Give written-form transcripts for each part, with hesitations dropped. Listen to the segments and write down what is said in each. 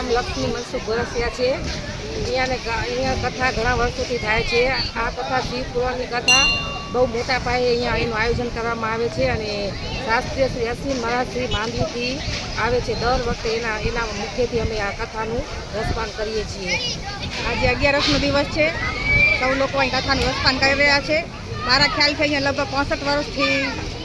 નામ લક્ષ્મી મનસુખ ગોરસિયા છે। અહીંયા કથા ઘણા વર્ષોથી થાય છે। આ કથા શિવ પુરાણની કથા બહુ મોટા પાયે અહીંયા એનું આયોજન કરવામાં આવે છે અને શાસ્ત્રીય શ્રી અશ્વિન મહારાજ શ્રી માંડવીથી આવે છે। દર વખતે એના મુખ્યથી અમે આ કથાનું રસપાન કરીએ છીએ। આજે 11નો દિવસ છે। સૌ લોકો અહીં કથાનું રસપાન કરી રહ્યા છે। મારા ખ્યાલથી અહીંયા લગભગ 65 વર્ષથી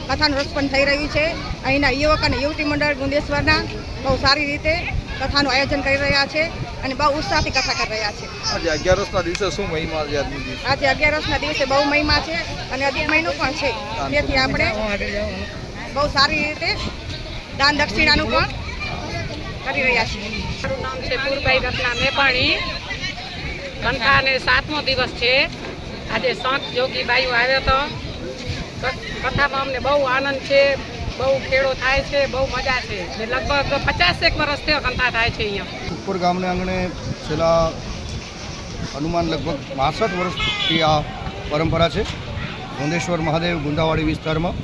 કથાનું રસપાન થઈ રહ્યું છે। અહીંના યુવક અને યુવતી મંડળ ગુંદેશ્વરના બહુ સારી રીતે કથાનું આયોજન કરી રહ્યા છે અને બહુ ઉત્સાહથી કથા કરી રહ્યા છે। આજે 11ના દિવસે શું મહિમા છે? આજે 11ના દિવસે બહુ મહિમા છે અને અધિક મહિનો પણ છે, તેથી આપણે બહુ સારી રીતે દાન દક્ષિણાનું પણ કરી રહ્યા છીએ। મારું નામ છે પૂરભાઈ રત્ના મેપાણી। કંઠાને 7મો દિવસ છે। આજે સંત જોગીબાઈઓ આવ્યો હતો। કથામાં અમને બહુ આનંદ છે, બહુ ખેડો થાય છે, બહુ મજા છે। લગભગ 50 વર્ષથી કંઠા થાય છે અહીંયા। ઉપર ગામને આંગણે છેલ્લા અનુમાન લગભગ 62 વર્ષથી આ પરંપરા છે। ગુંદેશ્વર મહાદેવ ગુંદાવાડી વિસ્તારમાં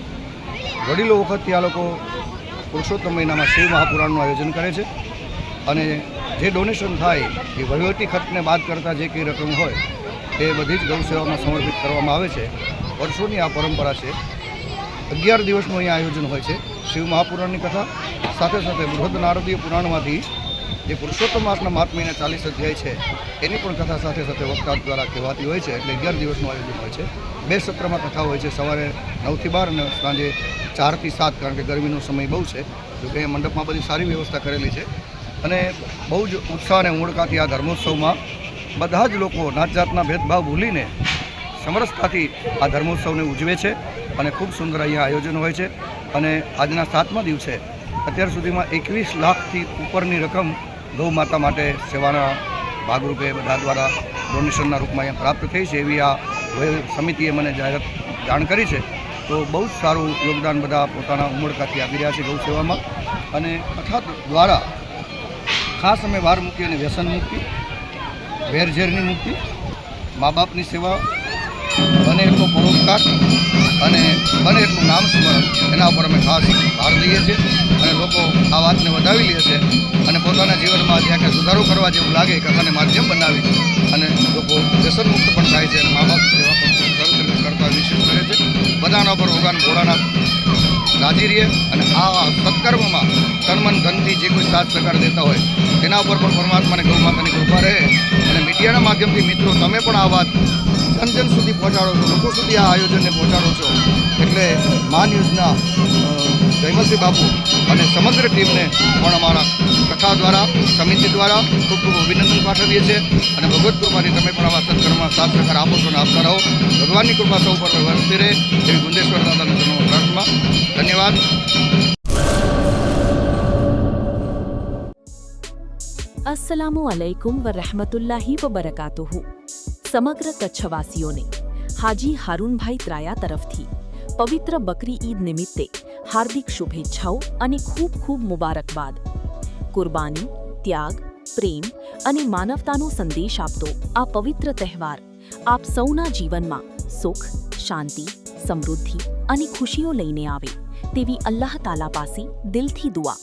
વડીલો વખતથી આ લોકો પુરુષોત્તમ મહિનામાં શિવ મહાપુરાણનું આયોજન કરે છે અને જે ડોનેશન થાય એ વહીવટી ખર્ચને બાદ કરતાં જે કંઈ રકમ હોય એ બધી જ ગૌસેવામાં સમર્પિત કરવામાં આવે છે। વર્ષોની આ પરંપરા છે। 11 દિવસનું અહીંયા આયોજન હોય છે। શિવ મહાપુરાણની કથા સાથે સાથે બૃહદ નારદીય પુરાણમાંથી જે પુરુષોત્તમ માસના મહાત્મ્યના 40 અધ્યાય છે એની પણ કથા સાથે સાથે વક્તા દ્વારા કહેવાતી હોય છે। એટલે 11 દિવસનું આયોજન હોય છે। 2 સત્રમાં કથા હોય છે, સવારે 9 થી 12 અને સાંજે 4 થી 7, કારણ કે ગરમીનો સમય બહુ છે, જોકે મંડપમાં બધી સારી વ્યવસ્થા કરેલી છે અને બહુ જ ઉત્સાહ અને ઉમળકાથી આ ધર્મોત્સવમાં બધા જ લોકો નાત જાતના ભેદભાવ ભૂલીને સમરસતાથી આ ધર્મોત્સવને ઉજવે છે અને ખૂબ સુંદર અહીંયા આયોજન હોય છે। અને આજના 7મા દિવસે અત્યાર સુધીમાં 21 લાખથી ઉપરની રકમ ગૌ માતા માટે સેવાના ભાગરૂપે બધા દ્વારા ડોનેશનના રૂપમાં અહીંયા પ્રાપ્ત થઈ છે એવી આ સમિતિએ મને જાણ કરી છે। તો બહુ જ સારું યોગદાન બધા પોતાના ઉમળકાથી આપી રહ્યા છે ગૌ સેવામાં। અને કથા દ્વારા ખાસ અમે બહાર મૂકી અને વ્યસન મુક્તિ, વેરઝેરની મુક્તિ, મા બાપની સેવા, બને એટલો પરોપકાર અને બને એટલું નામ સ્મરણ એના ઉપર અમે ખાસ ભાર દઈએ છીએ અને લોકો આ વાતને વધાવી લે છે અને પોતાના જીવનમાં જ્યાં ક્યાં સુધારો કરવા જેવું લાગે કથાને માધ્યમ બનાવી અને લોકો વ્યસન મુક્ત પણ થાય છે અને મા બાપની સેવા પણ સરસ રીતે કરતા વિશેષ કરે છે। બધાના પર ભગવાન ભોળાનાથ રાજી રહે અને આ સત્કર્મમાં તન ધનથી જે કોઈ સાથ સહકાર દેતા હોય તેના ઉપર પણ પરમાત્માને ગૌ માતાની કૃપા રહે। અને મીડિયાના માધ્યમથી મિત્રો તમે પણ આ વાત જન સુધી પહોંચાડો છો, લોકો સુધી આ આયોજનને પહોંચાડો છો, એટલે મા ન્યૂઝના જયમલસિંહ બાપુ અને સમગ્ર ટીમને પણ અમારા કથા દ્વારા સમિતિ દ્વારા ખૂબ ખૂબ અભિનંદન પાઠવીએ છીએ અને ભગવત કૃપાથી તમે પણ આવા સત્કર્મમાં સાથ સહકાર આપો છો અને આપતા રહો। ભગવાનની કૃપા સૌ પર વરસતી રહે એવી ગુંદેશ્વર દાદાના જન્મ પ્રાર્થના। ધન્યવાદ। अस्सलामु अलैकुम व रहमतुल्लाहि व बरकातुहु। समग्र कच्छवासीओने हाजी हारूनभाई ત્રાયા તરફથી પવિત્ર બકરી ઈદ નિમિત્તે હાર્દિક શુભેચ્છાઓ અને ખૂબ ખૂબ મુબારકબાદ। કુરબાની, ત્યાગ, પ્રેમ અને માનવતાનો સંદેશ આપતો આ પવિત્ર તહેવાર આપ સૌના જીવનમાં સુખ, શાંતિ, સમૃદ્ધિ અને ખુશીઓ લઈને આવે તેવી અલ્લાહ તાલા પાસે દિલથી દુઆ।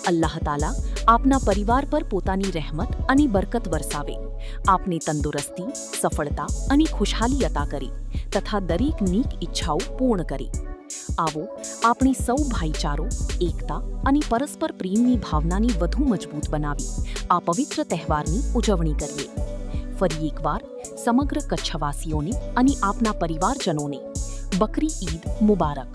અલ્લાહ તાલા આપના પરિવાર પર પોતાની રહેમત અને બરકત વરસાવે, આપને તંદુરસ્તી, સફળતા અને ખુશહાલી અતા કરે તથા દરેક નીક ઈચ્છાઓ પૂર્ણ કરે। આવો આપણે સૌ ભાઈચારો, એકતા અને પરસ્પર પ્રેમની ભાવનાને વધુ મજબૂત બનાવી આ પવિત્ર તહેવારની ઉજવણી કરીએ। ફરી એકવાર સમગ્ર કચ્છવાસીઓને અને આપના પરિવારજનોને બકરી ઈદ મુબારક।